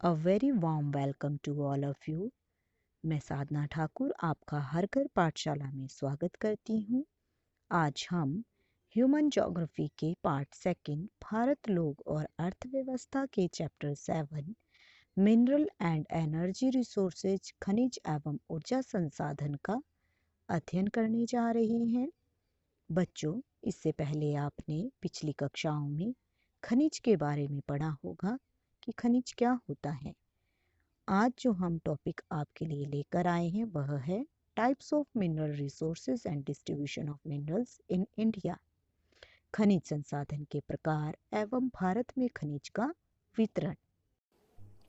A very warm welcome to all of you. मैं साधना ठाकुर आपका हर घर पाठशाला में स्वागत करती हूँ। आज हम ह्यूमन ज्योग्राफी के पार्ट सेकंड भारत लोग और अर्थव्यवस्था के chapter 7 mineral and energy resources खनिज एवं ऊर्जा संसाधन का अध्ययन करने जा रहे हैं। बच्चों, इससे पहले आपने पिछली कक्षाओं में खनिज के बारे में पढ़ा होगा कि खनिज क्या होता है। आज जो हम टॉपिक आपके लिए लेकर आए हैं वह है types of mineral resources and distribution of minerals in India. खनिज संसाधन के प्रकार एवं भारत में खनिज का वितरण।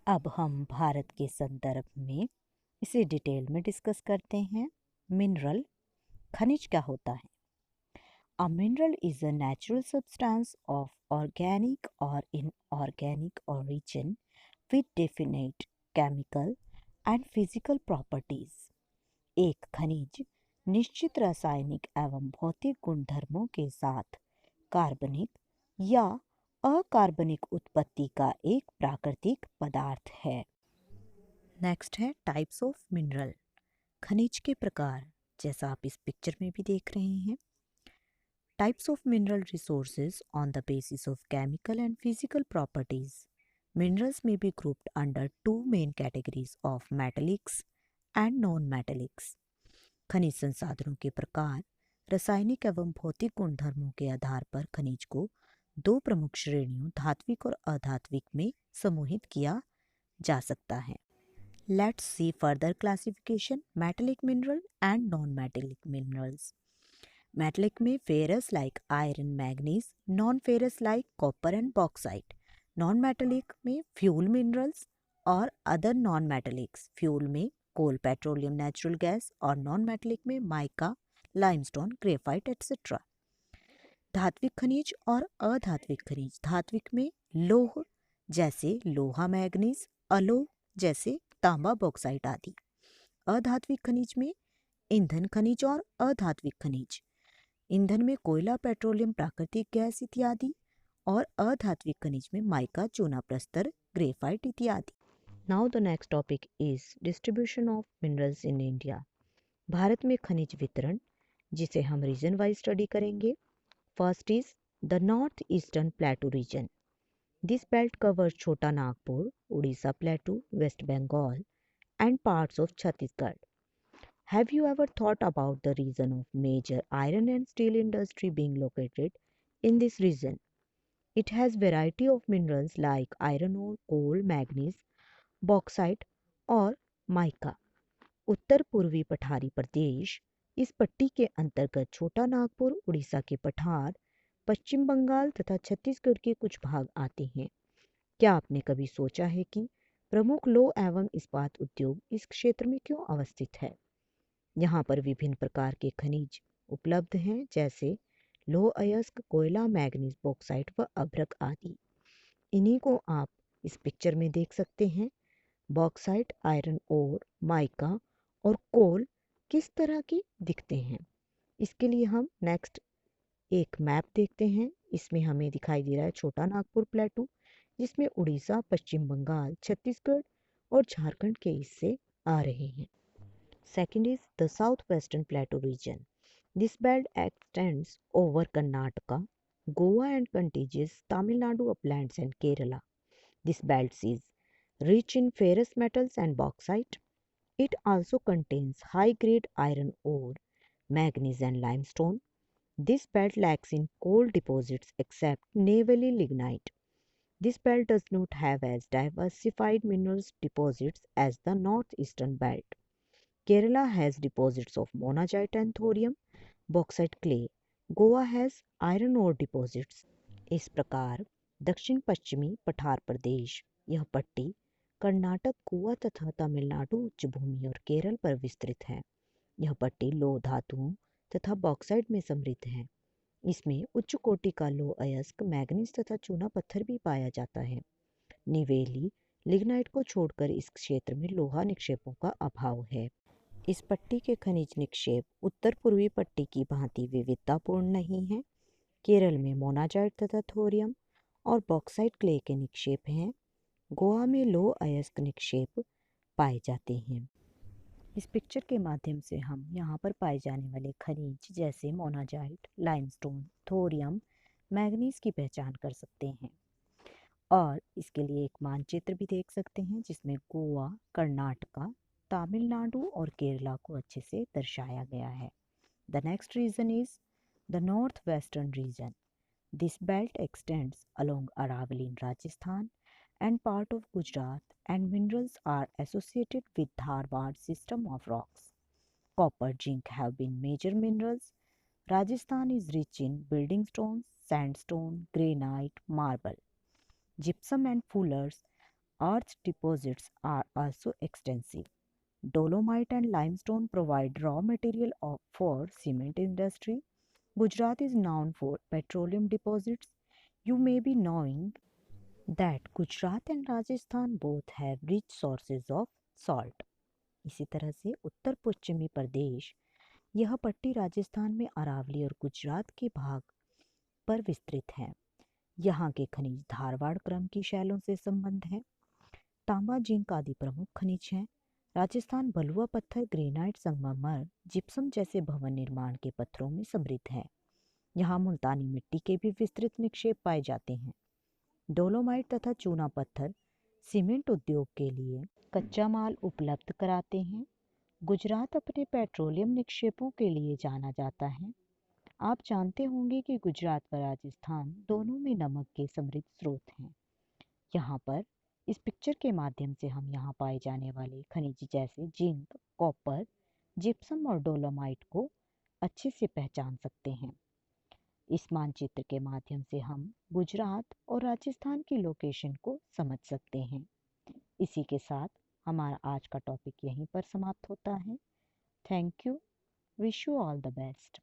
अब हम भारत के संदर्भ में इसे डिटेल में डिस्कस करते हैं। मिनरल खनिज क्या होता है? A mineral is a natural substance of organic or inorganic origin with definite chemical and physical properties. एक खनिज निश्चित रासायनिक एवं भौतिक गुणधर्मों के साथ कार्बनिक या अकार्बनिक उत्पत्ति का एक प्राकृतिक पदार्थ है। नेक्स्ट है टाइप्स ऑफ मिनरल। खनिज के प्रकार, जैसा आप इस पिक्चर में भी देख रहे हैं। Types of mineral resources on the basis of chemical and physical properties. Minerals may be grouped under two main categories of metallics and non-metallics. खनिज संसाधनों के प्रकार रासायनिक एवं भौतिक गुणधर्मों के आधार पर खनिज को दो प्रमुख श्रेणियों धात्विक और अधात्विक में समूहित किया जा सकता है। Let's see further classification: metallic mineral and non-metallic minerals. Metallic में ferrous like iron manganese, non ferrous like copper and bauxite. Non metallic में फ्यूल मिनरल्स और अदर नॉन मेटलिक्स। फ्यूल में कोल, पेट्रोलियम, नेचुरल गैस और non metallic में mica, limestone, graphite etcetera. धात्विक खनिज और अधात्विक खनिज। धात्विक में लोह जैसे लोहा मैग्नीज, अलोह जैसे तांबा बॉक्साइट आदि। अधात्विक खनिज में ईंधन खनिज और अधात्विक खनिज। ईंधन में कोयला, पेट्रोलियम, प्राकृतिक गैस इत्यादि। और अधात्विक खनिज में माइका, चूना प्रस्तर, ग्रेफाइट इत्यादि। Now the next topic is distribution of minerals in India. भारत में खनिज वितरण, जिसे हम रीजन वाइज स्टडी करेंगे। First is the north eastern plateau region. This belt covers Chota Nagpur, Orissa plateau, West Bengal and parts of Chhattisgarh. Have you ever thought about the reason of major iron and steel industry being located in this region? It has variety of minerals like iron ore, coal, manganese, bauxite और mica. उत्तर पूर्वी पठारी प्रदेश, इस पट्टी के अंतर्गत छोटा नागपुर, उड़ीसा के पठार, पश्चिम बंगाल तथा छत्तीसगढ़ के कुछ भाग आते हैं। क्या आपने कभी सोचा है कि प्रमुख लौह एवं इस्पात उद्योग इस क्षेत्र में क्यों अवस्थित है? यहाँ पर विभिन्न प्रकार के खनिज उपलब्ध हैं, जैसे लौह अयस्क, कोयला, मैग्नीज, बॉक्साइट व अभ्रक आदि। इन्हीं को आप इस पिक्चर में देख सकते हैं। बॉक्साइट, आयरन ओर, माइका और कोल किस तरह की दिखते हैं। इसके लिए हम नेक्स्ट एक मैप देखते हैं। इसमें हमें दिखाई दे रहा है छोटा नागपुर प्लेटू, जिसमें उड़ीसा, पश्चिम बंगाल, छत्तीसगढ़ और झारखंड के हिस्से आ रहे हैं। Second is the southwestern plateau region. This belt extends over Karnataka, Goa and contiguous Tamil Nadu uplands and Kerala. This belt is rich in ferrous metals and bauxite. It also contains high-grade iron ore, manganese and limestone. This belt lacks in coal deposits except Neyveli lignite. This belt does not have as diversified minerals deposits as the northeastern belt. Kerala has deposits of monazite and thorium, bauxite clay. Goa has iron ore deposits. इस प्रकार दक्षिण पश्चिमी पठार प्रदेश, यह पट्टी कर्नाटक, गोवा तथा तमिलनाडु उच्च भूमि और केरल पर विस्तृत है। यह पट्टी लौह धातुओं तथा बॉक्साइट में समृद्ध है। इसमें उच्च कोटि का लौह अयस्क, मैग्नीज तथा चूना पत्थर भी पाया जाता है। निवेली लिग्नाइट को छोड़कर इस क्षेत्र में लोहा निक्षेपों का अभाव है। इस पट्टी के खनिज निक्षेप उत्तर पूर्वी पट्टी की भांति विविधतापूर्ण नहीं है। केरल में मोनाजाइट तथा थोरियम और बॉक्साइट क्ले के निक्षेप हैं। गोवा में लो अयस्क निक्षेप पाए जाते हैं। इस पिक्चर के माध्यम से हम यहाँ पर पाए जाने वाले खनिज जैसे मोनाजाइट, लाइमस्टोन, थोरियम, मैग्नीज की पहचान कर सकते हैं और इसके लिए एक मानचित्र भी देख सकते हैं जिसमें गोवा, कर्नाटका, तमिलनाडु और केरला को अच्छे से दर्शाया गया है। The next region is the north western region. This belt extends along Aravalli in Rajasthan and part of Gujarat, and minerals are associated with Dharwad system of rocks. Copper, zinc have been major minerals. Rajasthan is rich in building stones, sandstone, granite, marble. Gypsum and fuller's earth deposits are also extensive. Dolomite and limestone provide raw material for cement industry. Gujarat is known for petroleum deposits. You may be knowing that Gujarat and Rajasthan both have rich sources of salt. इसी तरह से उत्तर पश्चिमी प्रदेश, यह पट्टी राजस्थान में अरावली और गुजरात के भाग पर विस्तृत है। यहाँ के खनिज धारवाड़ क्रम की शैलों से संबंध है। तांबा, जिंक आदि प्रमुख खनिज हैं। राजस्थान बलुआ पत्थर, ग्रेनाइट, संगमरमर, जिप्सम जैसे भवन निर्माण के पत्थरों में समृद्ध है। यहाँ मुल्तानी मिट्टी के भी विस्तृत निक्षेप पाए जाते हैं। डोलोमाइट तथा चूना पत्थर सीमेंट उद्योग के लिए कच्चा माल उपलब्ध कराते हैं। गुजरात अपने पेट्रोलियम निक्षेपों के लिए जाना जाता है। आप जानते होंगे कि गुजरात व राजस्थान दोनों में नमक के समृद्ध स्रोत हैं। यहाँ पर इस पिक्चर के माध्यम से हम यहाँ पाए जाने वाले खनिज जैसे जिंक, कॉपर, जिप्सम और डोलोमाइट को अच्छे से पहचान सकते हैं। इस मानचित्र के माध्यम से हम गुजरात और राजस्थान की लोकेशन को समझ सकते हैं। इसी के साथ हमारा आज का टॉपिक यहीं पर समाप्त होता है। Thank you. Wish you all the best.